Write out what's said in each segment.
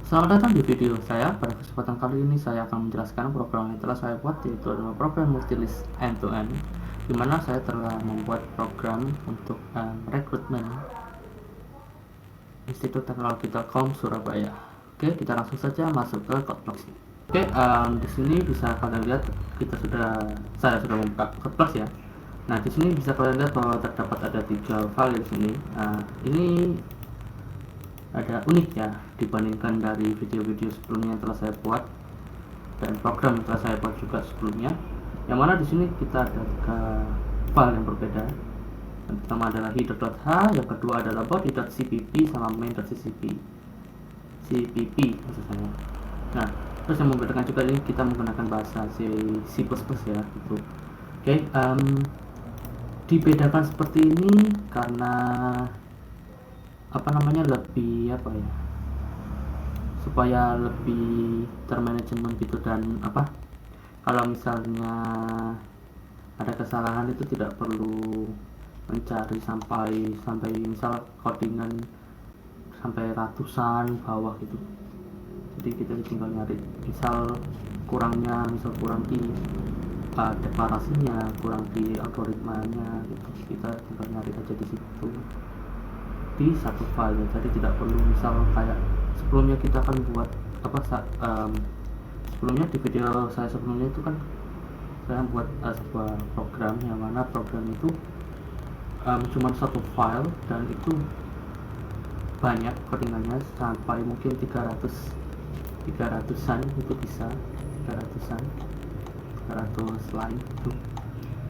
Selamat datang di video saya. Pada kesempatan kali ini saya akan menjelaskan program yang telah saya buat, yaitu adalah program multilist end-to-end, di mana saya telah membuat program untuk rekrutmen Institut Teknologi Telkom Surabaya. Oke, kita langsung saja masuk ke Codeblock. Oke, di sini bisa kalian lihat saya sudah membuka Codeblock ya. Nah, di sini bisa kalian lihat bahwa terdapat ada 3 file di sini. Ini ada unik ya dibandingkan dari video-video sebelumnya yang telah saya buat dan program yang telah saya buat juga sebelumnya, yang mana di sini kita ada 3 file yang berbeda. Yang pertama adalah header.h, yang kedua adalah body.cpp, sama main.cpp maksud saya. Nah, terus yang membedakan juga ini kita menggunakan bahasa C++ ya gitu. Oke, dibedakan seperti ini karena lebih supaya lebih termanajemen gitu, dan kalau misalnya ada kesalahan itu tidak perlu mencari sampai misal codingan sampai ratusan bawah gitu. Jadi kita tinggal nyari misal kurang di deklarasinya, kurang di algoritmanya gitu, kita tinggal nyari aja di situ di satu file. Jadi tidak perlu misal kayak sebelumnya kita akan buat sebelumnya di video saya sebelumnya itu kan saya buat sebuah program yang mana program itu cuma satu file dan itu banyak codingannya sampai mungkin 300-an itu bisa 300 line itu.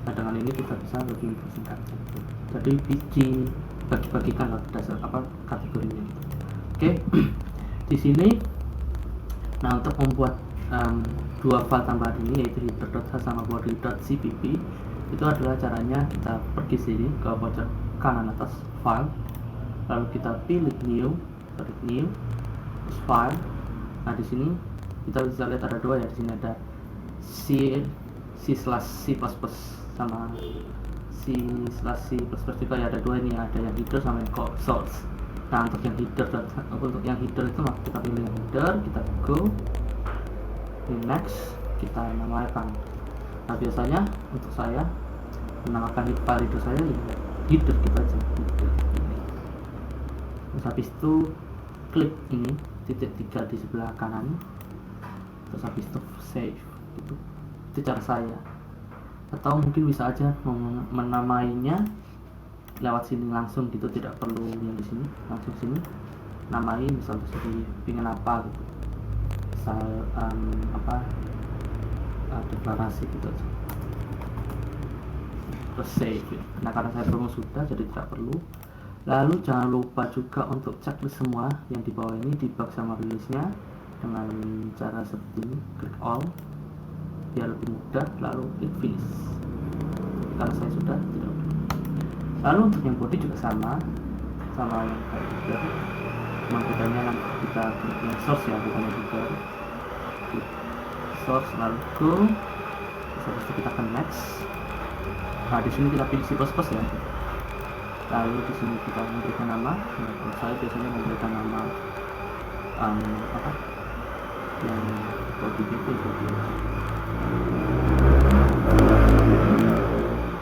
Nah, dengan ini kita bisa lebih mempersingkat gitu. Jadi bagi-bagikan dasar kategorinya. Oke. Di sini untuk membuat 2 file tambahan ini, yaitu header.h sama body.cpp, itu adalah caranya kita pergi sini ke pojok kanan atas file, lalu kita pilih new file. Nah, di sini kita bisa lihat ada 2 ya. Di sini ada C/C++ sama C/C++ juga ya, ada 2 ini, ada yang header sama yang source. Nah, untuk yang header itu kita pilih yang header, kita go next, kita namakan. Nah, biasanya untuk saya menamakan file header saya header gitu aja, header ini. Terus habis itu klik ini titik 3 di sebelah kanan, terus habis itu save gitu. Itu cara saya. Atau mungkin bisa aja menamainya lewat sini langsung gitu, tidak perlu yang di sini, langsung sini namain, misal jadi pingin apa gitu, misal deklarasi gitu aja, terus save ya. Nah, karena saya belum sudah jadi tidak perlu. Lalu jangan lupa juga untuk checklist semua yang di bawah ini, debug sama rilisnya dengan cara seperti ini, klik all biar lebih mudah, lalu klik finish. Karena saya sudah tidak perlu. Lalu untuk yang body juga sama yang kayak header, cuma bedanya kita klik yang source ya, bukan yang header. Klik source lalu go, terus habis itu kita akan next. Nah, di sini kita pilih C++ ya. Lalu di sini kita memberikan nama. Nah, saya biasanya memberikan nama yang body itu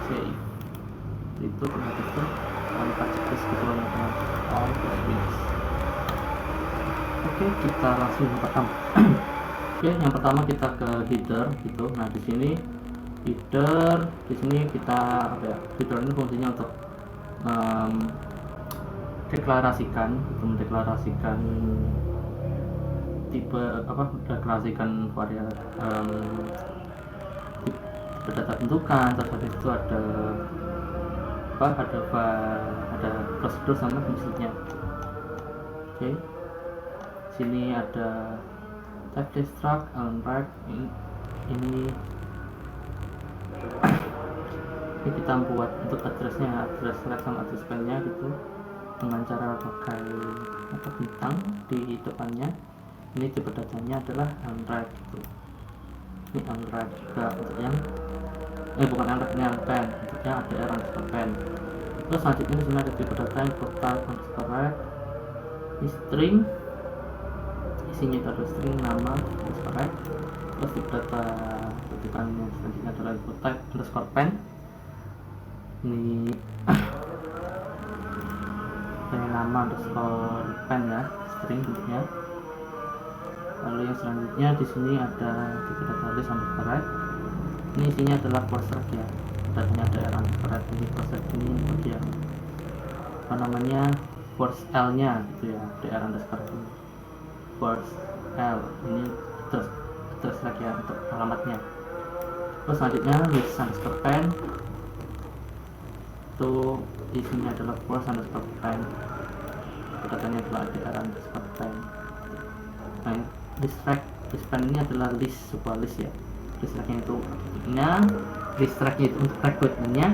save itu otomatis tuh kita checklist gitu loh, all finish. Oke, kita langsung yang pertama. Oke, yang pertama kita ke header gitu. Nah, di sini header, kita header ini fungsinya untuk mendeklarasikan tipe deklarasikan variabel berdata tentukan. Terus habis itu ada prosedur sama fungsinya. Oke, sini ada type destruct, unwrite ini kita buat untuk address rect sama address file-nya gitu dengan cara pakai bintang di depannya. Ini tipe datanya adalah unwrite gitu. Ini unwrite juga untuk yang bukan unwrite, ini unpen, untuknya ada underscore pen. Terus selanjutnya di sini ada tipe data input type underscore write, ini string isinya itu ada string nama correct, terus tipe data titipannya selanjutnya adalah input type underscore pen. Ini ini nama underscore pen ya, string bentuknya. Lalu yang selanjutnya di sini ada tipe data list underscore right. Ini isinya adalah course track ya, datanya ada error underscore right. Ini course track ini untuk yang apa namanya course L nya gitu ya, dr underscore ini course L ini terus track ya untuk alamatnya. Terus selanjutnya list underscore pen itu isinya adalah course underscore pen, datanya adalah dr underscore pen. Nah, list pen ini adalah list, sebuah list ya. List tracknya itu artinya list tracknya itu untuk recruitmentnya,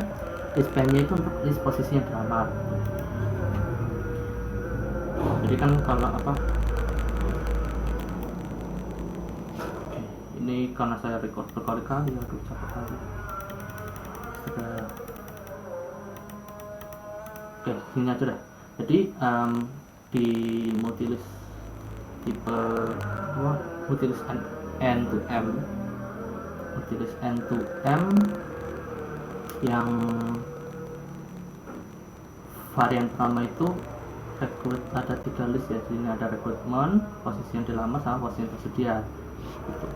list pennya itu untuk list posisinya dilamar. Jadi kan kalau apa, ini karena saya record berkali-kali, aduh capek kali. Oke, sini aja dah. Jadi di multilist tipe multilist n to m, multilist n to m yang varian pertama itu recruit, ada 3 list ya. Sini ada recruitment, posisi yang dilamar sama posisi yang tersedia gitu.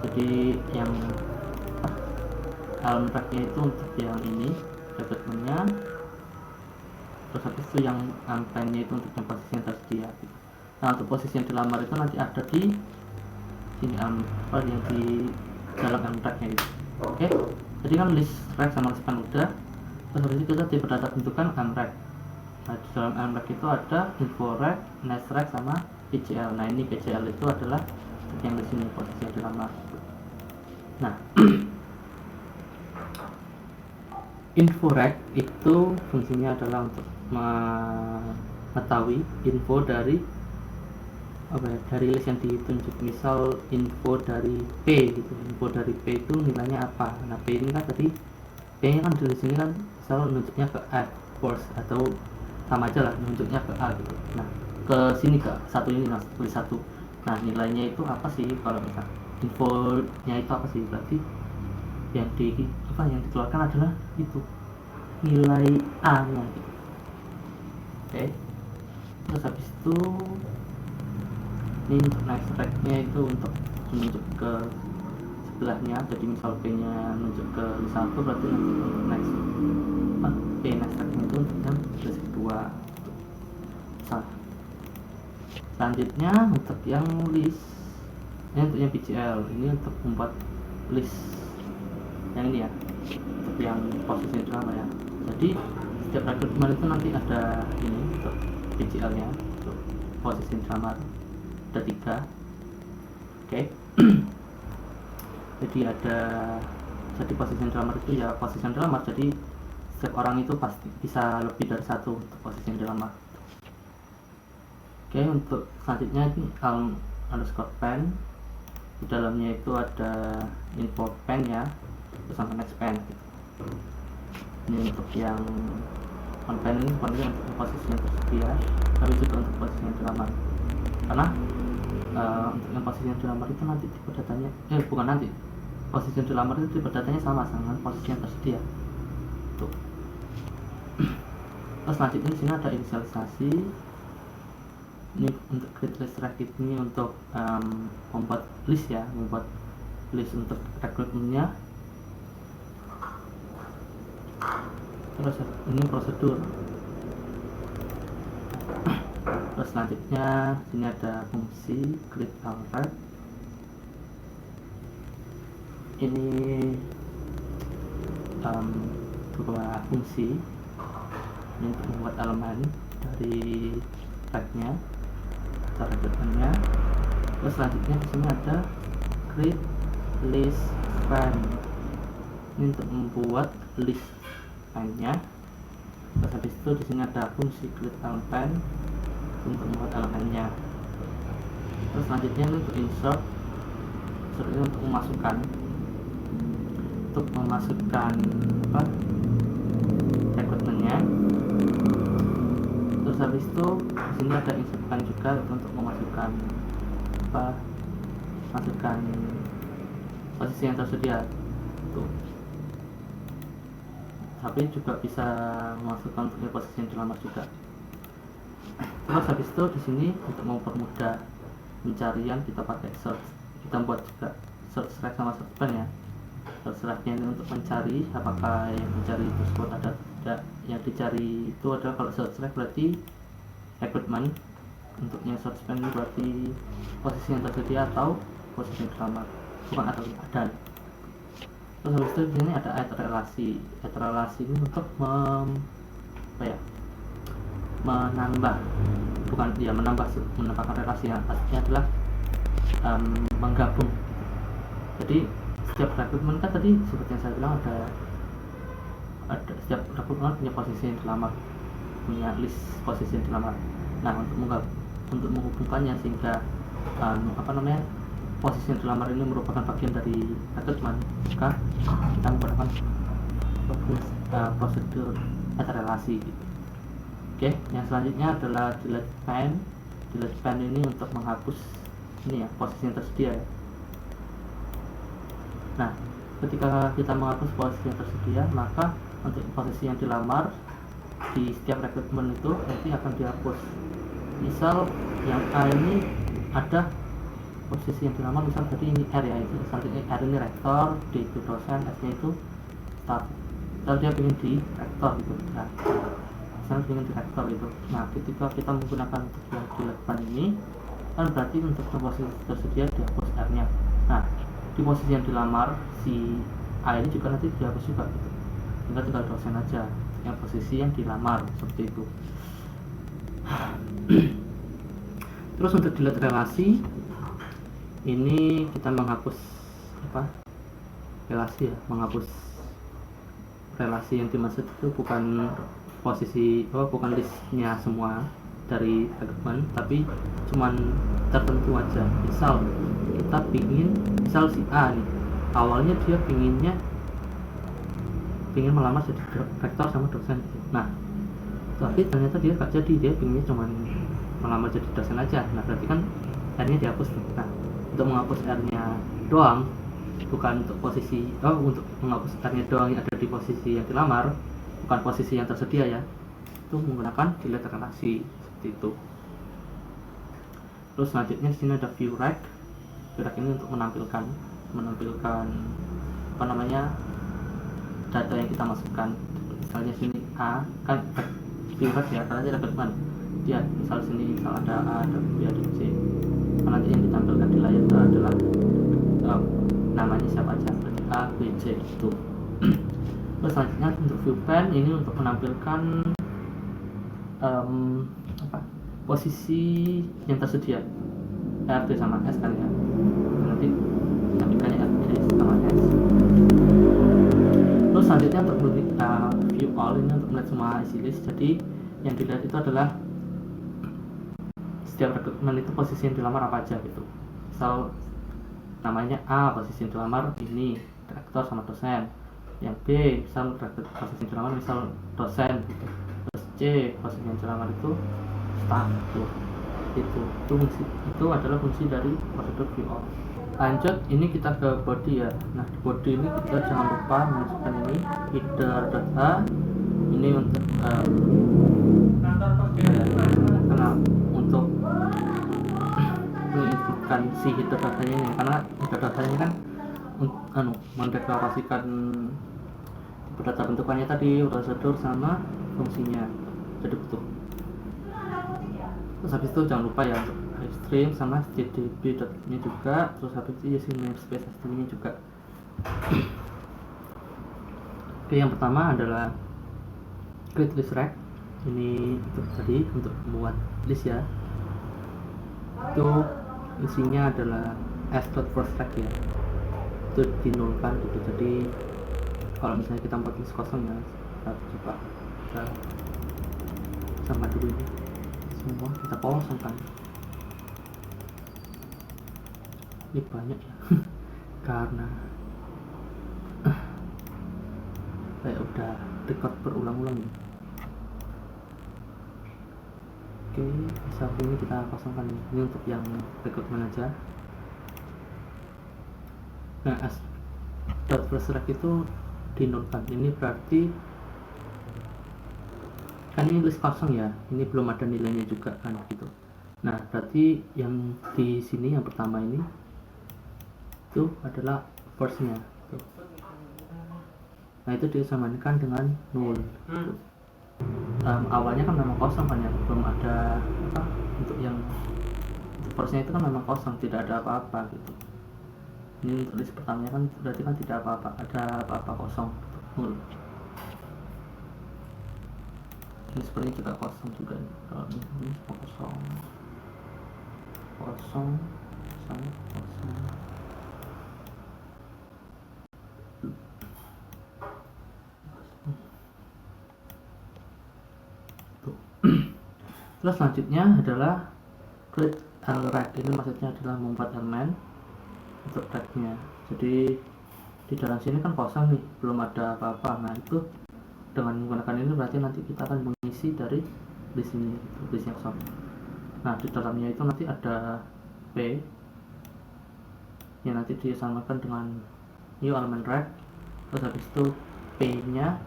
Jadi yang element tracknya itu untuk yang ini recruitmentnya, terus habis itu yang pennya itu untuk yang posisi yang tersedia gitu. Nah untuk posisi yang dilamar itu nanti ada di sini apa yang di dalam element tracknya gitu. Oke, jadi kan list track sama list pen udah. Terus habis itu kita tipe data bentukan mrec. Nah di dalam mrec itu ada info rec, next rec sama PCL. Nah ini PCL itu adalah yang di sini posisi yang dilamar. Nah info rec itu fungsinya adalah untuk mengetahui info dari apa ya, dari list yang ditunjuk. Misal info dari P gitu, info dari P itu nilainya apa. Nah P ini kan tadi P nya kan di sini kan misal nunjuknya ke A course, atau sama aja lah nunjuknya ke A gitu. Nah ke sini ke satu ini, nah tulis satu. Nah nilainya itu apa sih, kalau misal infonya itu apa sih, berarti yang dikeluarkan adalah itu nilai A nya gitu. Oke, terus habis itu ini untuk next track nya itu untuk menunjuk ke sebelahnya. Jadi misal P nya menunjuk ke list 1, berarti nanti untuk next P next track nya itu untuk yang list kedua. Selanjutnya untuk yang list ini untuk yang PCL, ini untuk membuat list yang ini ya, untuk yang posisi drama ya. Jadi setiap recruitment itu nanti ada ini untuk PCL nya, untuk posisi drama ada 3. Oke. Jadi posisi drama itu ya posisi drama, jadi setiap orang itu pasti bisa lebih dari 1 untuk posisi drama. Oke, untuk selanjutnya ini underscore pen, di dalamnya itu ada info pen ya, sama next pen gitu. Ini untuk yang on pen ini sebenarnya untuk posisi yang tersedia, tapi juga untuk posisi yang dilamar. Karena untuk yang posisi yang dilamar itu nanti tipe datanya bukan nanti, posisi yang dilamar itu tipe datanya sama dengan posisi yang tersedia tuh. Terus selanjutnya di sini ada inisialisasi. Ini untuk create list track ini untuk membuat list ya, membuat list untuk recruitmentnya. Terus ini prosedur. Terus selanjutnya sini ada fungsi create alert. Ini beberapa fungsi ini untuk membuat elemen dari tagnya, recruitmentnya. Terus selanjutnya di sini ada create list pen, ini untuk membuat list pennya. Terus habis itu di sini ada fungsi create element untuk membuat elemennya. Terus selanjutnya ini untuk insert ini untuk memasukkan apa recruitmentnya. Terus habis itu di sini ada insert pen juga itu untuk memasukkan masukkan posisi yang tersedia tuh. Tapi juga bisa memasukkan untuk posisi yang dilamar juga. Terus habis itu di sini untuk mempermudah pencarian kita pakai search, kita buat juga search rank sama search band ya. Search ranknya ini untuk mencari apakah yang dicari tersebut ada tidak. Yang dicari itu adalah, kalau search rank berarti recruitment, untuk yang search band ini berarti posisi yang tersedia atau posisi yang dilamar, bukan ada. Terus habis itu di sini ada add relasi. Add relasi ini untuk menambahkan relasi, yang artinya adalah menggabung. Jadi setiap rekrutmen kan tadi seperti yang saya bilang ada setiap rekrutmen punya posisi yang dilamar, punya list posisi yang dilamar. Nah, untuk menghubungkannya sehingga posisi yang dilamar ini merupakan bagian dari rekrutmen, maka kita menggunakan prosedur add relasi gitu. Oke, yang selanjutnya adalah delete span. Delete span ini untuk menghapus ini ya, posisi yang tersedia ya. Nah, ketika kita menghapus posisi yang tersedia, maka untuk posisi yang dilamar di setiap rekrutmen itu nanti akan dihapus. Misal yang A ini ada posisi yang dilamar, misal tadi ini R ya, itu selanjutnya R ini rektor, D itu dosen, S nya itu staff. Kalau dia ingin di rektor gitu, nah, misalnya ingin di rektor gitu. Nah, ketika kita menggunakan untuk yang delete span ini, kan berarti untuk posisi tersedia dihapus R nya. Nah, di posisi yang dilamar si A ini juga nanti dihapus juga gitu, tinggal dosen aja yang posisi yang dilamar, seperti itu. Terus untuk delete relasi ini kita menghapus relasi ya, menghapus relasi yang dimaksud itu bukan listnya semua dari rekrutmen, tapi cuman tertentu aja. Misal kita misal si A nih, awalnya dia pingin melamar jadi rektor sama dosen gitu. Nah, tapi ternyata dia gak jadi, dia pinginnya cuman melamar jadi dosen aja. Nah, berarti kan R-nya dihapus. Nah, untuk menghapus R-nya doang, bukan untuk untuk menghapus R-nya doang yang ada di posisi yang dilamar, bukan posisi yang tersedia ya, itu menggunakan delete relasi seperti itu. Terus selanjutnya di sini ada view rec. View rec ini untuk menampilkan data yang kita masukkan. Misalnya sini A kan view rec ya, karena dia rekrutmen dia, misal sini ada A, ada B, ada C. Nanti yang ditampilkan di layar itu adalah namanya siapa aja, berarti A, B, C itu. Terus selanjutnya untuk view pen ini untuk menampilkan posisi yang tersedia, RT sama S kan ya, nanti tampilkannya RT sama S. Terus selanjutnya untuk view all ini untuk melihat semua isi list. Jadi yang dilihat itu adalah setiap rekrutmen itu posisi yang dilamar apa aja gitu. Misal namanya A, posisi yang dilamar ini rektor sama dosen. Yang B, misal posisi yang dilamar misal dosen gitu. Terus C, posisi yang dilamar itu staff itu adalah fungsi dari prosedur view all. Lanjut, ini kita ke body ya. Nah, di body ini kita jangan lupa memasukkan ini header.h ini untuk untuk menginputkan si header datanya ini, karena header datanya kan mendeklarasikan data bentukannya tadi, prosedur sama fungsinya, jadi butuh. Terus habis itu jangan lupa ya untuk stream sama jdb nya juga. Terus habis itu isi namespace string nya juga. Oke, yang pertama adalah create list rec. Ini untuk membuat list ya. Itu isinya adalah s.firstRec ya, itu dinulkan gitu. Jadi kalau misalnya kita buat list kosong ya, kita coba sama dulu ini semua kita kosongkan. Ini banyak ya karena kayak udah record berulang-ulang ya. Oke, saat ini kita kosongkan ini untuk yang rekrutmen aja. Nah, first track itu dinolkan. Ini berarti kan ini list kosong ya, ini belum ada nilainya juga kan gitu. Nah, berarti yang di sini yang pertama ini itu adalah first-nya. Nah, itu disamakan dengan 0. Awalnya kan memang kosong kan ya, belum ada apa untuk yang first-nya itu kan memang kosong, tidak ada apa-apa gitu. Ini untuk list pertamanya kan berarti kan tidak apa-apa, ada apa-apa, kosong, 0. Ini sepertinya juga kosong juga nih. Ini kosong kosong sama kosong. Terus selanjutnya adalah create rack. Ini maksudnya adalah membuat elemen untuk racknya. Jadi di dalam sini kan kosong nih, belum ada apa-apa. Nah, itu dengan menggunakan ini berarti nanti kita akan mengisi dari list ini, list yang kosong. Nah, di dalamnya itu nanti ada P yang nanti disamakan dengan new element rack. Terus habis itu P nya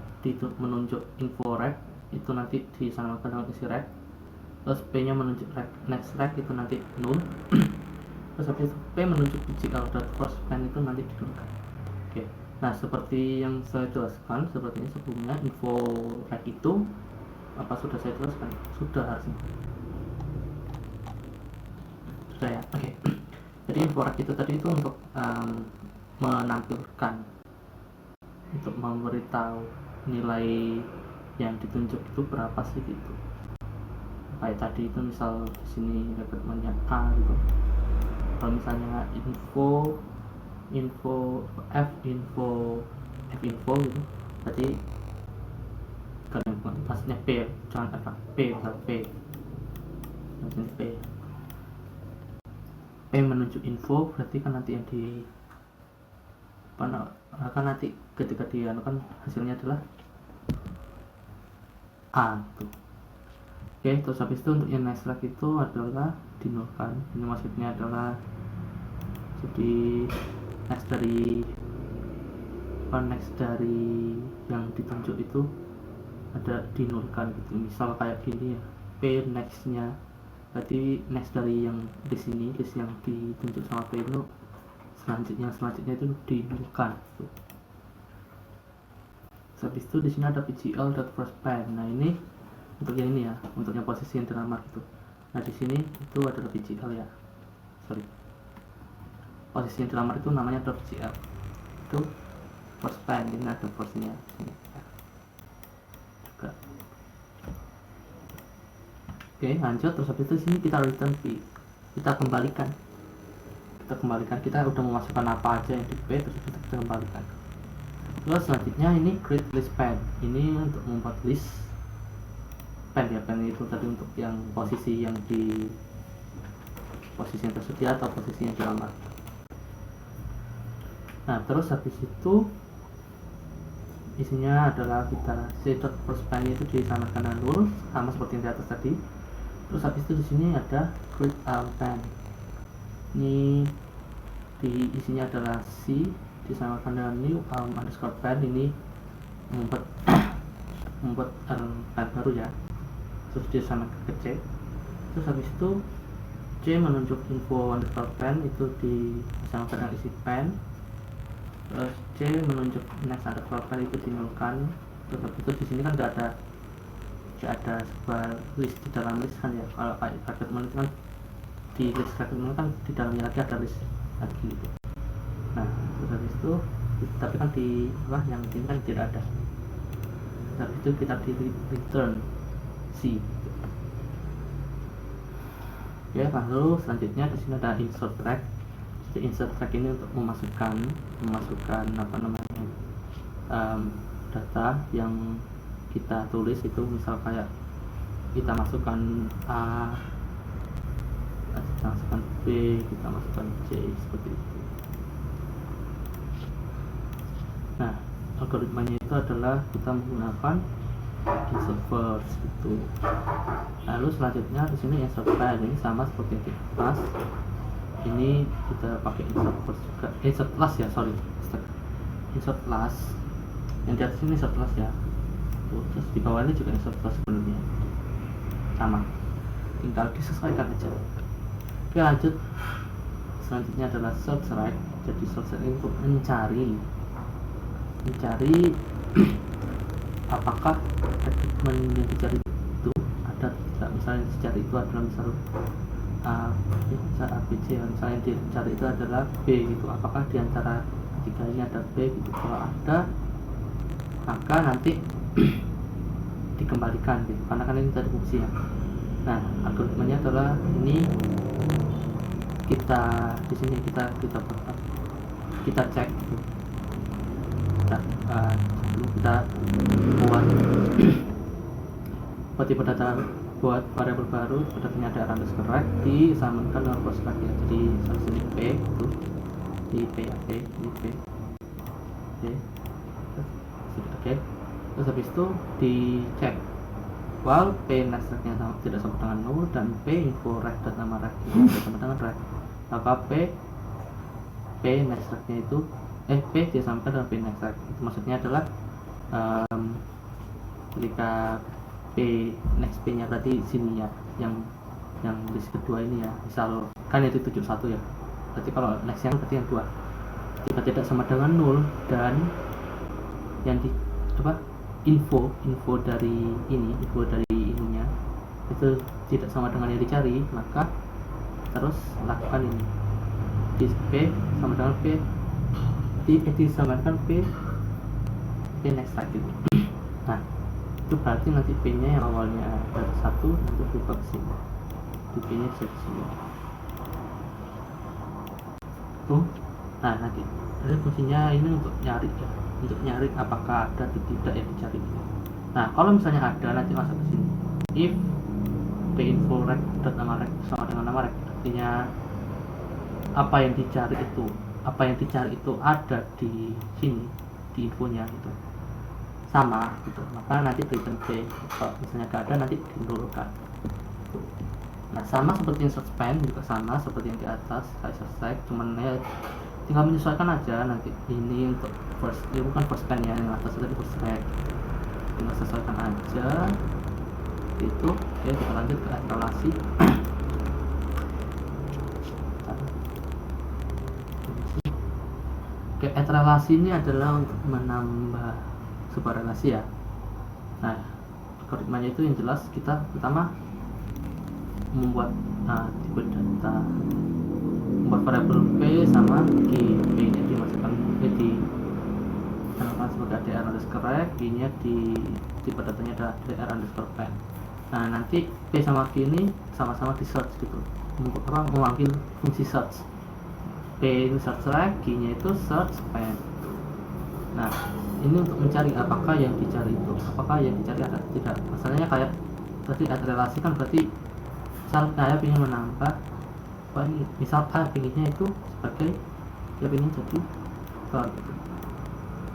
menunjuk info rack, itu nanti disamakan dengan isi rack. Terus P nya menunjuk rack, next rack itu nanti 0. Terus habis itu P menunjuk GL.first span itu nanti dinolkan. Oke. Nah, seperti yang saya jelaskan seperti ini sebelumnya, info rack itu apa sudah saya jelaskan? Sudah harusnya. Sudah ya. Oke. Jadi info rack itu tadi itu untuk menampilkan, untuk memberitahu nilai yang ditunjuk itu berapa sih gitu. Kayak tadi itu misal di sini rekrutmennya A gitu. Kalau misalnya info F info gitu, berarti kalian maksudnya P, jangan F, P bukan P, maksudnya P menunjuk info, berarti kan nanti yang di kan nanti ketika dia kan hasilnya adalah A tuh. Oke, terus habis itu untuk yang next track itu adalah dinolkan. Ini maksudnya adalah jadi next dari yang ditunjuk itu ada dinolkan gitu. Misal kayak gini ya, P next-nya, berarti next dari yang di sini, list yang ditunjuk sama P itu selanjutnya itu dinolkan gitu. Terus habis itu di sini ada PGL.firstSpan. Nah, ini untuk yang ini ya, untuk yang posisi yang dilamar itu. Nah, di sini itu adalah PGL ya. Posisi yang dilamar itu namanya .pgl. Itu first span, ini ada first-nya sini ya. Juga. Oke, lanjut. Terus habis itu sini kita return P. Kita kembalikan. Kita udah memasukkan apa aja yang di P, terus kita kembalikan. Terus selanjutnya ini create list span. Ini untuk membuat list span ya, span itu tadi untuk yang posisi yang tersedia atau posisi yang dilamar. Nah, terus habis itu isinya adalah kita c.firstSpan itu disamakan dengan 0 sama seperti yang di atas tadi. Terus habis itu di sini ada create span. Ini di isinya adalah C disamakan dengan new underscore span. Ini membuat span baru ya. Terus disamakan ke C. Terus habis itu C menunjuk info underscore span itu disamakan dengan isi span. Terus C menunjuk next underscore span itu dinolkan. Terus habis itu di sini kan nggak ada sebuah list di dalam list kan ya. Kalau kayak rekrutmen itu kan di list rekrutmen kan di dalamnya lagi ada list lagi gitu. Nah, terus habis itu tapi kan di yang ini kan tidak ada. Habis itu kita di return C. Oke, lalu selanjutnya di sini ada insert track. Jadi insert track ini untuk memasukkan data yang kita tulis itu, misal kayak kita masukkan A, kita masukkan B, kita masukkan C, seperti itu. Nah, algoritmanya itu adalah kita menggunakan insert first gitu. Lalu selanjutnya di sini insert file, ini sama seperti yang di atas. Ini kita pakai insert first juga, insert last ya, sorry, insert last. Yang di atas ini insert last ya. Terus di bawah ini juga insert last sebenarnya. Sama. Tinggal disesuaikan aja. Oke, lanjut. Selanjutnya adalah search right. Jadi search right untuk mencari apakah rekrutmen yang dicari itu ada tidak. Misalnya dicari itu adalah misal ABC, misalnya yang dicari itu adalah B gitu, apakah diantara ketiga ini ada B gitu. Kalau ada, maka nanti dikembalikan gitu, karena kan ini tadi fungsi ya. Nah, algoritmanya adalah ini, kita di sini kita cek gitu. Kita buat tipe data, buat variabel baru, datanya ada underscore right, disamakan dengan proses lagi. Jadi sini P itu di P ya, P ini P, oke. Terus habis itu dicek while P next-nya tidak sama dengan null dan P info rect dan nama rect itu tidak sama dengan rect, maka P next-nya itu P disamakan dengan P next-rect. Itu maksudnya adalah ketika P next P nya berarti sini ya, yang list kedua ini ya, misal kan itu 71 ya, berarti kalau next yang berarti yang 2 jika tidak sama dengan 0 dan yang di info dari ininya itu tidak sama dengan yang dicari, maka terus lakukan ini di P sama dengan P disamakan P next lagi. Nah, itu berarti nanti P nya yang awalnya dari 1 nanti berubah ke sini, di P nya bisa di sini tuh. Nah, nanti ada fungsinya ini untuk nyari ya, untuk nyari apakah ada atau tidak yang dicari. Nah, kalau misalnya ada, nanti masuk ke sini if P info rect dot nama rect sama dengan nama rect, artinya apa yang dicari itu ada di sini, di infonya gitu, sama gitu, maka nanti return P. Kalau misalnya gak ada, nanti dinulkan. Nah, sama seperti yang search span, juga sama seperti yang di atas kayak search tag, cuman ya tinggal menyesuaikan aja. Nanti ini untuk first, ya bukan first span ya, yang atas tadi first tag, tinggal sesuaikan aja itu. Oke, kita lanjut ke relasi. Oke, add relasi ini adalah untuk menambah sebuah relasi ya. Nah, algoritmanya itu yang jelas kita pertama membuat tipe data, membuat variabel P sama key. P nya dimasukkan ditanakan sebagai dr underscore rect, key nya di tipe datanya ada dr underscore pen. Nah, nanti P sama key ini sama-sama di search gitu, memanggil fungsi search. P ini search rect, key nya itu search pen. Nah, ini untuk mencari apakah yang dicari ada tidak. Masalahnya kayak tadi ada relasi kan, berarti misal saya ingin menambah ini, misal A pinginnya itu sebagai dia ingin jadi gitu.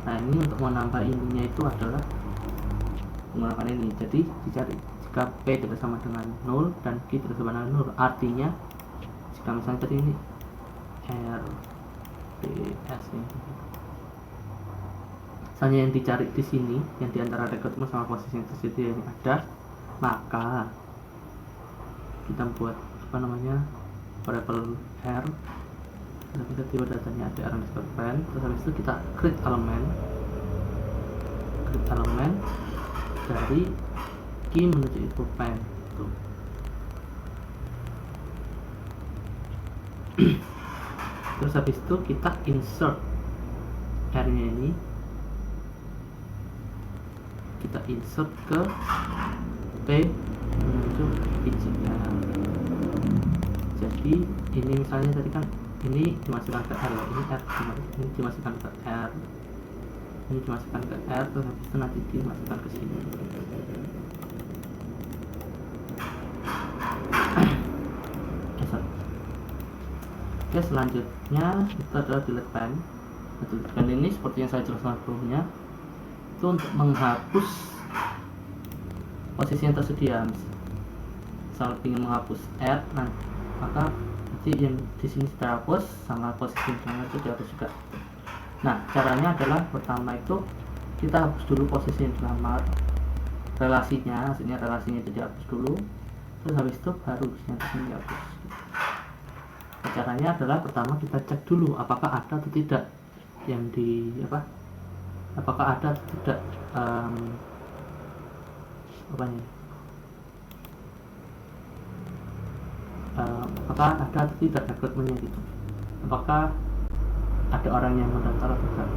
Nah, ini untuk menambah ininya itu adalah menggunakan ini. Jadi dicari jika P tidak sama dengan 0 dan Q tidak sama dengan 0, artinya jika misalnya tadi ini R P S ini, misalnya yang dicari di sini, yang diantara rekrutmen sama posisi yang tersedia ini ada, maka kita buat variabel R, kita tiba datanya ada underscore pen, terus habis itu kita create elemen dari key menuju itu pen tuh. Terus habis itu kita insert R nya ini, kita insert ke P menuju biji-nya. Jadi ini misalnya tadi kan ini dimasukkan ke R, ini R, ini dimasukkan ke R, ini dimasukkan ke R, terus habis itu nanti dimasukkan ke sini. Oke, selanjutnya itu adalah delete pen. Dan ini seperti yang saya jelaskan sebelumnya, itu untuk menghapus posisi yang tersedia. Misal ingin menghapus R, nah maka nanti yang di sini sudah hapus sama posisi yang itu dihapus juga. Nah, caranya adalah pertama itu kita hapus dulu posisi yang dilamar, relasinya, maksudnya relasinya itu dihapus dulu, terus habis itu baru yang di sini dihapus. Nah, caranya adalah pertama kita cek dulu apakah ada atau tidak yang di apakah ada atau tidak apakah ada atau tidak rekrutmennya gitu, apakah ada orang yang mendaftar atau tidak,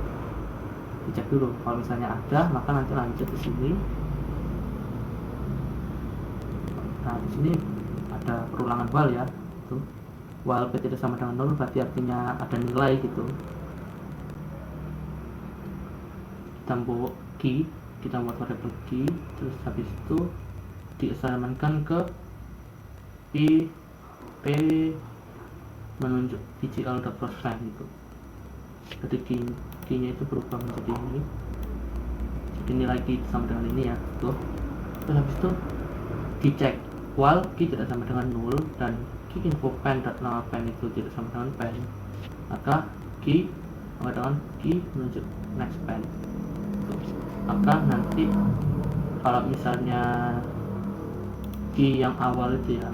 dicek dulu. Kalau misalnya ada, maka nanti lanjut ke sini. Nah, di sini ada perulangan while ya, itu while p tidak sama dengan 0 berarti artinya ada nilai gitu. Kita buat key, kita buat variable key, terus habis itu diassignmentkan ke p menunjuk pgl.prospect gitu. Jadi key-nya itu berubah menjadi ini, jadi nilai key sama dengan ini ya, tuh. Terus habis itu dicek while key tidak sama dengan 0 dan key info pen dan nama pen itu tidak sama dengan pen, maka key sama dengan key menunjuk next pen. Maka nanti kalau misalnya key yang awal itu ya,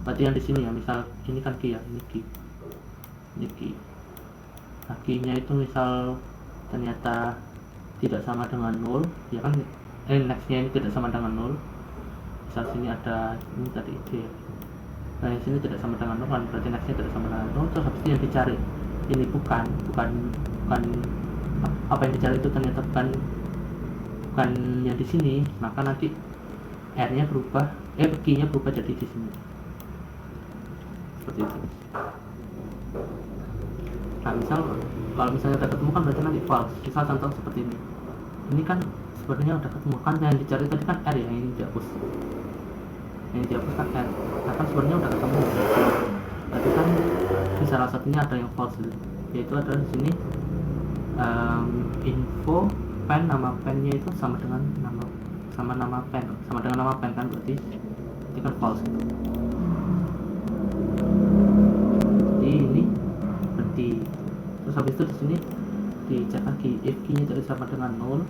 berarti yang di sini ya, misal ini kan key ya, ini key. Nah, key-nya itu misal ternyata tidak sama dengan 0, ya kan, next-nya ini tidak sama dengan 0. Misal sini ada ini tadi ide ya. Nah, yang sini tidak sama dengan 0 kan, berarti next-nya tidak sama dengan 0. Terus habis itu yang dicari ini bukan apa yang dicari itu ternyata bukan yang di sini, maka nanti R-nya berubah, key-nya berubah jadi di sini. Seperti itu. Nah, misal kalau misalnya udah ketemu kan berarti nanti false. Misal contoh seperti ini. Ini kan sebenarnya udah ketemu kan, yang dicari tadi kan R ya, yang ini dihapus. Yang dihapus kan R. Nah, kan sebenarnya udah ketemu. Berarti kan di salah satunya ada yang false, yaitu ada di sini info pen, nama pennya itu sama dengan nama pen kan, berarti itu kan false gitu. Jadi ini berhenti. Terus habis itu di sini dicek lagi, if key-nya tidak sama dengan 0,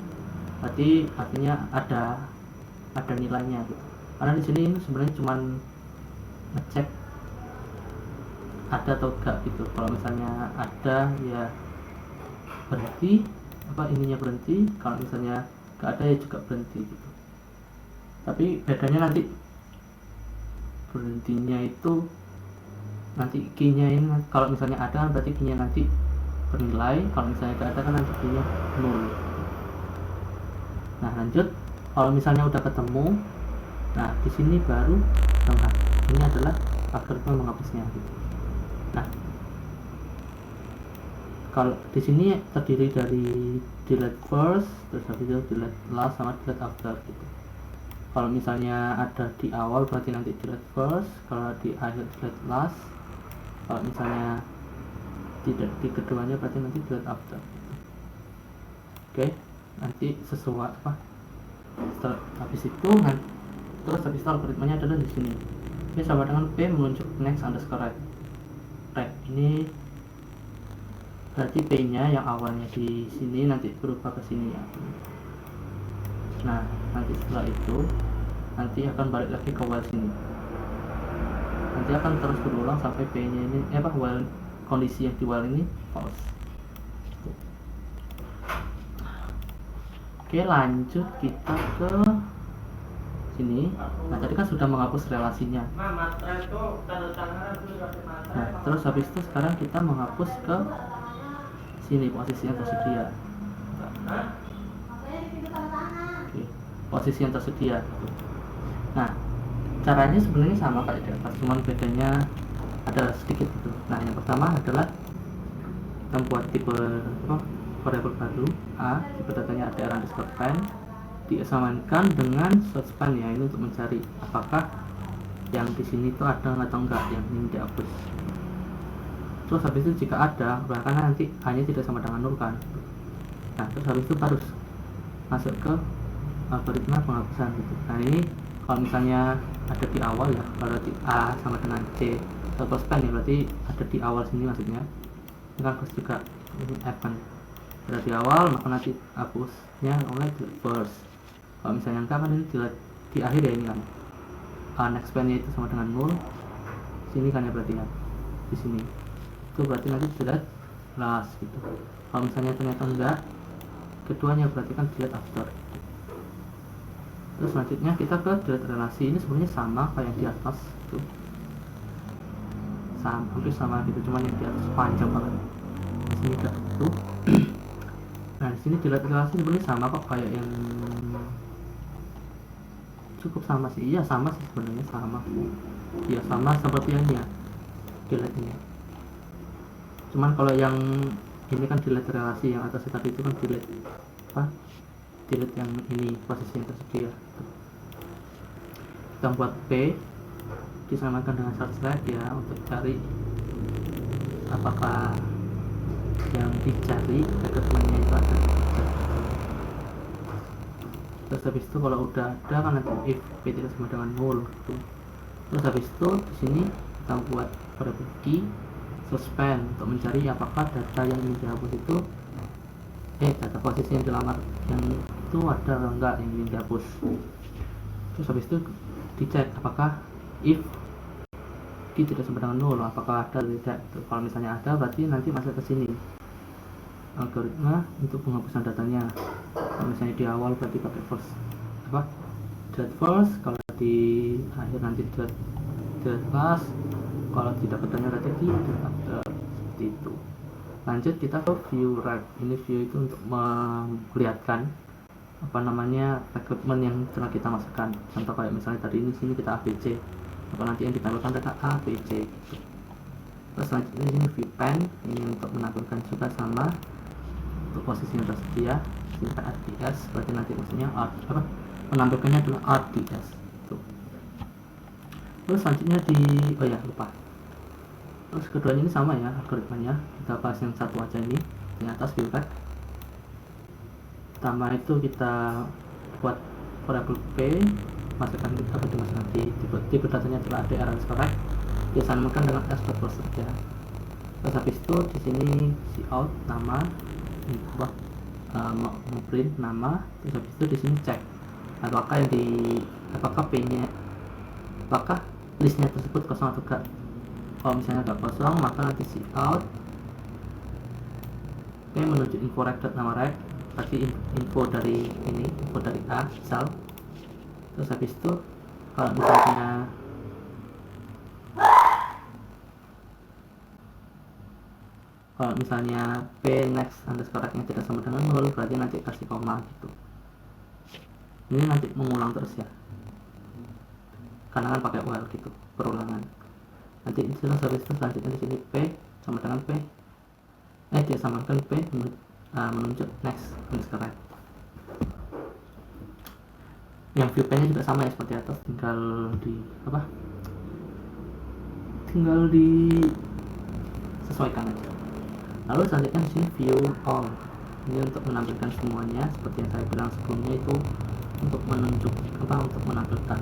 berarti artinya ada nilainya gitu. Karena di sini sebenarnya cuma ngecek ada atau enggak gitu. Kalau misalnya ada ya berhenti, ininya berhenti. Kalau misalnya enggak ada ya juga berhenti gitu. Tapi bedanya nanti berhentinya itu nanti key-nya ini, kalau misalnya ada berarti key-nya nanti bernilai, kalau misalnya enggak ada kan nanti key-nya 0. Nah, lanjut, kalau misalnya udah ketemu, nah di sini baru ini adalah algoritma menghapusnya gitu. Nah, kalau di sini terdiri dari delete first, terus habis itu delete last sama delete after gitu. Kalau misalnya ada di awal berarti nanti delete first, kalau di akhir delete last, kalau misalnya tidak di keduanya berarti nanti delete after gitu. Oke, nanti sesuai setelah habis itu terus habis itu algoritmanya adalah di sini. Ini sama dengan p menunjuk next underscore right. Ini berarti p-nya yang awalnya di sini nanti berubah ke sini ya. Nah, nanti setelah itu nanti akan balik lagi ke while sini. Nanti akan terus berulang sampai p-nya ini while kondisi yang di while ini false. Oke, lanjut kita ke sini. Nah, tadi kan sudah menghapus relasinya. Nah, terus habis itu sekarang kita menghapus ke sini posisi yang tersedia. Oke, posisi yang tersedia. Nah, caranya sebenarnya sama kayak di atas, cuman bedanya ada sedikit gitu. Nah, yang pertama adalah kita buat tipe variabel baru a, tipe datanya ada underscore pen, diasamankan dengan search pen ya, ini untuk mencari apakah yang di sini itu ada atau enggak yang ini dihapus. Terus habis itu jika ada, bahkan nanti hanya tidak sama dengan 0 kan. Nah, terus habis itu harus masuk ke algoritma penghapusan gitu. Nah ini kalau misalnya ada di awal ya, kalau di A sama dengan C atau span ya, berarti ada di awal sini maksudnya. Ini kan plus juga ini F kan ada di awal, maka nanti hapusnya oleh delete first. Kalau misalnya enggak kan ini di akhir ya, ini kan next span nya itu sama dengan 0 sini kan ya, berarti ya di sini itu berarti nanti delete last gitu. Kalau misalnya ternyata enggak keduanya, berarti kan delete after. Terus selanjutnya kita ke delete relasi. Ini sebenarnya sama kayak di atas itu, sama, hampir sama gitu, cuman yang di atas panjang banget, di sini enggak itu. Nah di sini delete relasi sebenarnya sama kok, kayak yang cukup sama sih. Iya sama sih sebenarnya, sama ya, sama seperti yang ya delete ini. Cuman kalau yang ini kan delete relasi, yang atas tadi itu kan delete apa, delete yang ini posisi yang tersedia. Kita buat P disamakan dengan search select ya, untuk cari apakah yang dicari rekrutmennya itu ada. Terus habis itu kalau udah ada kan nanti if P tidak sama dengan 0 gitu. Terus habis itu di sini kita buat variable key suspend untuk mencari apakah data yang ingin dihapus itu data posisi yang dilamar yang itu ada atau enggak yang ingin dihapus. Terus habis itu dicek apakah if key tidak sama dengan 0 apakah ada atau tidak. Kalau misalnya ada, berarti nanti masuk ke sini algoritma untuk penghapusan datanya. Kalau misalnya di awal berarti pakai first apa, delete first, kalau di akhir nanti delete last, kalau tidak bertanya berarti delete after, seperti itu. Lanjut kita ke view right. Ini view itu untuk melihatkan apa namanya rekrutmen yang telah kita masukkan. Contoh kayak misalnya tadi ini sini kita ABC, maka nanti yang ditampilkan data ABC gitu. Terus selanjutnya ini view pen, ini untuk menampilkan juga sama untuk posisi yang tersedia. Sini kan RDS, berarti nanti maksudnya apa, menampilkannya adalah RDS tuh. Terus selanjutnya di oh ya lupa, terus keduanya ini sama ya algoritmanya. Kita bahas yang satu aja ini di atas view back. Pertama itu kita buat variable P, masukkan kita dimasukkan di tipe datanya adalah ADR correct, disamakan dengan S saja. Terus habis itu di sini cout nama ini buat print nama. Terus habis itu di sini cek apakah apakah P-nya, apakah listnya tersebut kosong atau enggak. Kalau misalnya enggak kosong, maka nanti cout P menuju info rec nama rec, berarti info dari ini, info dari A misal. Terus habis itu kalau misalnya P next underscore nya tidak sama dengan 0, berarti nanti kasih koma gitu. Ini nanti mengulang terus ya, karena kan pakai while gitu, perulangan. Nanti di sini habis itu selanjutnya di sini P sama dengan P, dia samakan P menunjuk next underscore right. Yang view P nya juga sama ya seperti atas, tinggal disesuaikan aja. Lalu selanjutnya di sini view all, ini untuk menampilkan semuanya seperti yang saya bilang sebelumnya, itu untuk menunjuk untuk menampilkan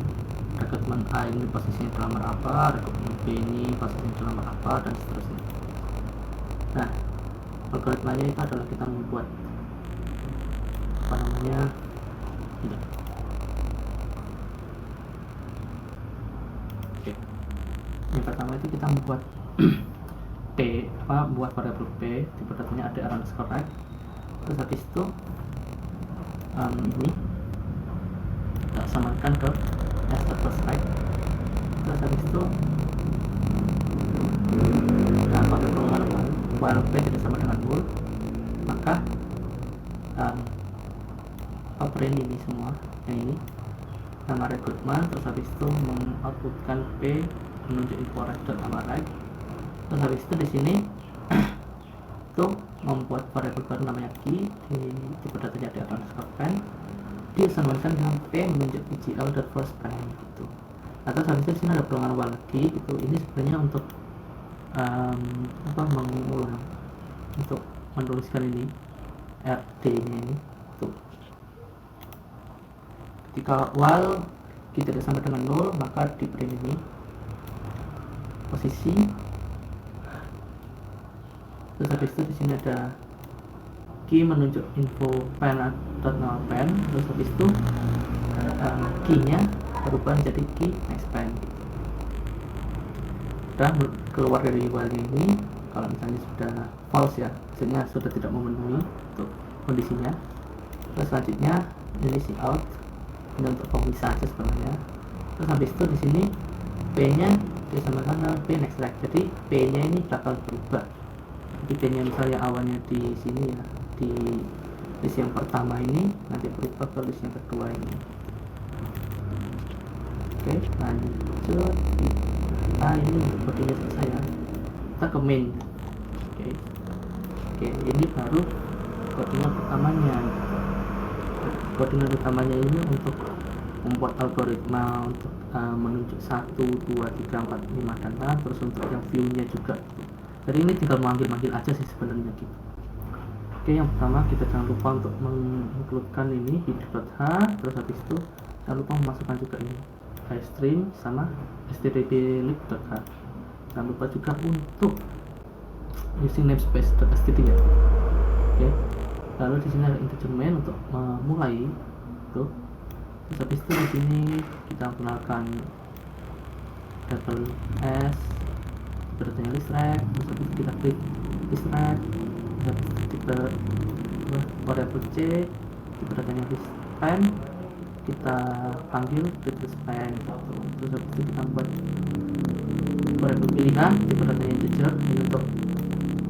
rekrutmen A ini posisinya dilamar apa, rekrutmen B ini posisinya dilamar apa, dan seterusnya. Nah algoritmanya itu adalah kita membuat yang pertama itu kita membuat buat variable P, tipe datanya ada underscore right. Terus habis itu ini kita samakan ke s right. Terus habis itu kita pakai perulangan while P tidak sama dengan 0, maka print ini semua yang ini nama rekrutmen. Terus habis itu mengoutputkan P menuju info rec nama right. Terus habis itu di sini itu membuat variable baru namanya key, di tipe datanya ada underscore pen, disamakan dengan P menunjuk pgl.first pen gitu. Atau habis itu di sini ada perulangan while key gitu. Ini sebenarnya untuk mengulang, untuk menuliskan ini RD nya ini tuh. Jika while key tidak sama dengan 0, maka di print ini posisi. Terus habis itu di sini ada key menunjuk info pen atau nama pen. Terus habis itu key-nya berubah menjadi key next pen. Sudah keluar dari while ini, kalau misalnya sudah false ya, maksudnya sudah tidak memenuhi untuk kondisinya. Terus selanjutnya ini si out, ini untuk pemisah aja sebenarnya. Terus habis itu di sini p-nya disamakan dengan p next leg, jadi p-nya ini bakal berubah. Jadi p-nya misalnya awalnya di sini ya, di list yang pertama ini, nanti berubah ke list yang kedua ini. Oke, lanjut. Nah, ini kodenya selesai ya. Kita ke main. Oke, ini baru koordinat utamanya. Koordinat utamanya ini untuk membuat algoritma untuk menunjuk 1, 2, 3, 4, 5 dan 6, terus untuk yang view-nya juga. Jadi ini tinggal manggil-manggil aja sih sebenarnya gitu. Oke, yang pertama kita jangan lupa untuk mengincludekan ini header.h, terus habis itu jangan lupa memasukkan juga ini string sama stdlib.h. Jangan lupa juga untuk using namespace.std ya. Oke. Lalu di sini ada integer main untuk memulai itu. Terus habis itu di sini kita gunakan double s, beratnya list rect. Terus habis itu kita klik list rect. Habis itu kita variable c, beratnya list pen. Kita panggil list pen. Terus habis itu kita buat variable pilihan, beratnya integer ini untuk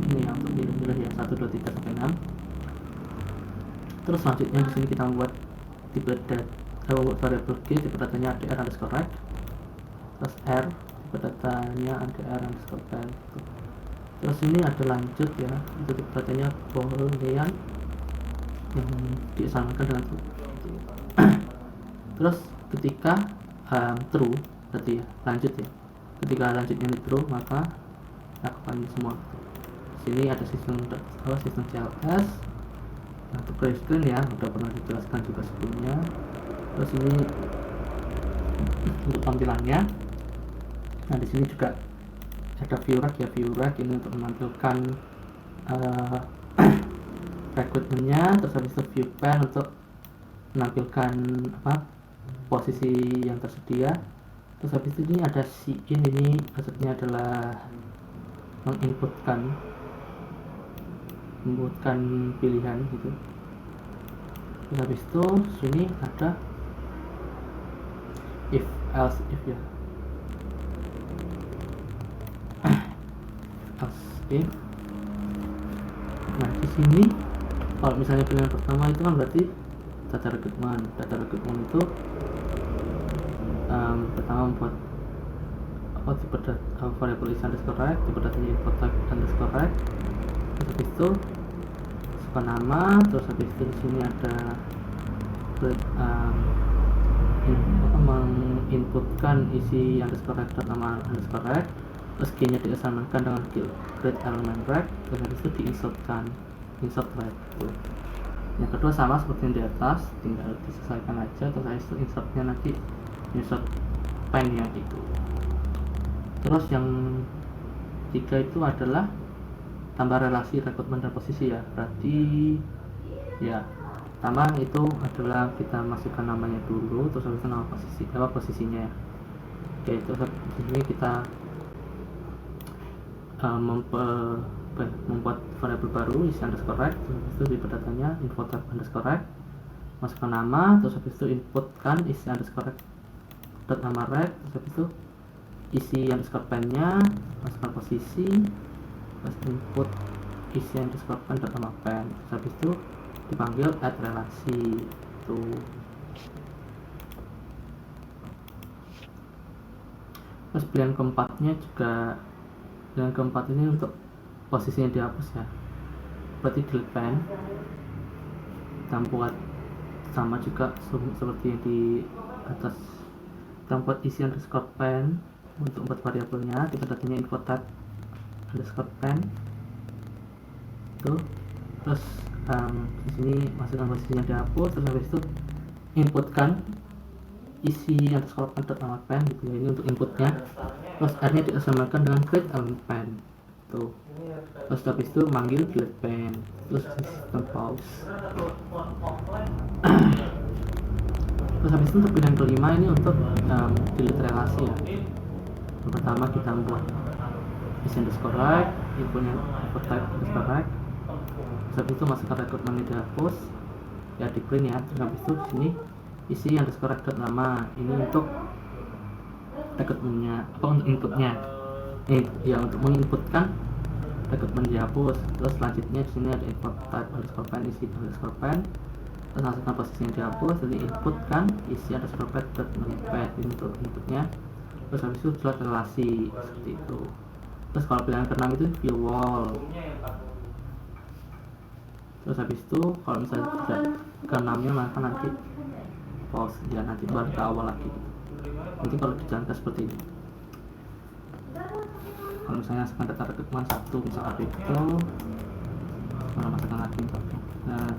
ini ya, untuk milih-milih ya 1, 2, 3 sampai 6. Terus selanjutnya di sini kita membuat tipe variable g, tipe datanya adr underscore right, terus r, tipe datanya adr underscore pen. Terus ini ada lanjut ya, itu tipe datanya boolean yang disamakan dengan true. Terus ketika true berarti ya lanjut ya, ketika lanjutnya ini true maka lakukan ini semua. Sini ada sistem CLS. Nah, untuk play screen ya udah pernah dijelaskan juga sebelumnya. Terus ini untuk tampilannya. Nah, di sini juga ada view rack ya, view rack ini untuk menampilkan recruitment-nya. Terus habis itu view pen untuk menampilkan posisi yang tersedia. Terus habis itu ini ada cin, ini maksudnya adalah menginputkan pilihan gitu. Terus habis itu sini ada if else if ya, else if. Nah, di sini kalau misalnya pilihan pertama itu kan berarti data recruitment itu pertama membuat tipe variable is underscore right, tipe datanya input type underscore right. Terus habis itu suka nama, terus habis itu di sini ada menginputkan isi underscore right nama underscore right, terus key-nya disamakan dengan create element right, terus habis itu insert right. Yang kedua sama seperti yang di atas, tinggal disesuaikan aja. Terus habis itu insertnya nanti insert pen ya itu. Terus yang tiga itu adalah tambah relasi rekrutmen dan posisi ya, berarti ya pertama itu adalah kita masukkan namanya dulu, terus habis itu nama posisinya ya. Oke, terus di sini kita membuat variabel baru isi underscore right, terus habis itu di datanya info type underscore right, masukkan nama, terus habis itu inputkan isi underscore right dot nama right, terus habis itu isi underscore pen-nya, masukkan posisi, terus input isi underscore pen dot nama pen, terus habis itu dipanggil add relasi itu. Terus pilihan keempatnya juga, pilihan keempat ini untuk posisinya dihapus ya, berarti delete pen. Kita buat sama juga seperti yang di atas, kita buat isi underscore pen untuk buat variabelnya, kita datanya info type underscore pen itu. Terus di sini masukkan posisinya dihapus, terus habis itu inputkan isi underscore pen pen gitu ya, ini untuk inputnya. Terus R nya disamakan dengan create element pen tuh. Terus habis itu manggil delete pen, terus sistem pause. Terus habis itu untuk pilihan kelima ini untuk delete relasi ya. Yang pertama kita buat isi underscore right, infonya input type underscore right. Terus habis itu masukkan record namanya dihapus ya, di print ya. Terus habis itu sini isi underscore record nama, ini untuk recordnya apa, untuk inputnya ya, untuk menginputkan recordment dihapus. Terus selanjutnya di sini ada input type underscore pen, isi underscore pen, terus masukkan posisinya dihapus, jadi input kan isi underscore pen ini untuk inputnya. Terus habis itu slot relasi seperti itu. Terus kalau pilihan keenam itu view wall. Terus habis itu kalau misalnya tidak keenamnya maka nanti pause ya, nanti baru ke awal lagi gitu. Nanti kalau dijalankan seperti ini, kalau misalnya masukkan data rekaman satu misalkan itu mana masukkan lagi nah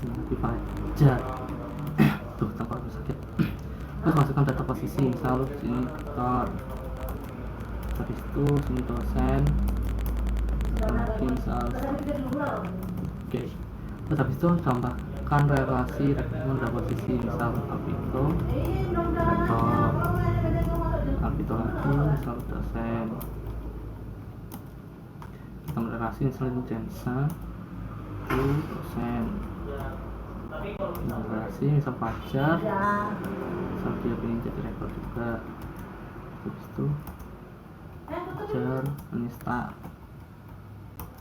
lagi fajar tuh tempat sakit. Terus masukkan data posisi, misal sini vektor, habis itu sini dosen lagi misal oke. Terus habis itu tambahkan relasi rekrutmen dan posisi, misal itu rektor, itu lagi misal dosen, kita relasi misalnya Jensen itu dosen, relasi misal Fajar misal dia ingin jadi rektor juga. Habis itu Fajar Anista.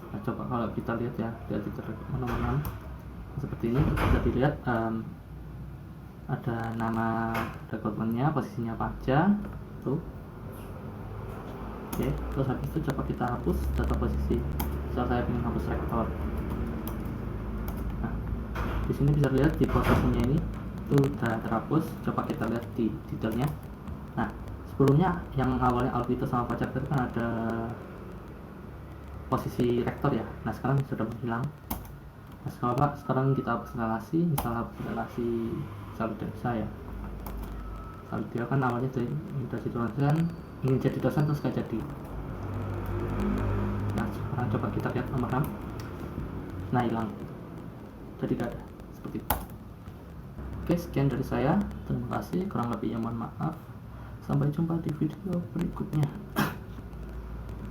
Nah, coba kalau kita lihat ya, dari mana-mana seperti ini bisa dilihat ada nama rekrutmennya, posisinya Fajar tuh. Oke, terus habis itu coba kita hapus data posisi. Misal saya ingin hapus rektor. Nah, di sini bisa lihat di posisinya ini itu sudah terhapus. Coba kita lihat di detailnya. Nah, sebelumnya yang awalnya Alvito sama Fajar itu kan ada posisi rektor ya. Nah, sekarang sudah menghilang. Nah, sekarang kita hapus relasi, misal hapus relasi Saludesa ya. Saludesa kan awalnya dari jadi dosen, ingin jadi dosen terus gak jadi. Nah, sekarang coba kita lihat nomor 6. Nah, hilang. Jadi gak ada. Seperti itu. Oke, sekian dari saya. Terima kasih. Kurang lebihnya mohon maaf. Sampai jumpa di video berikutnya.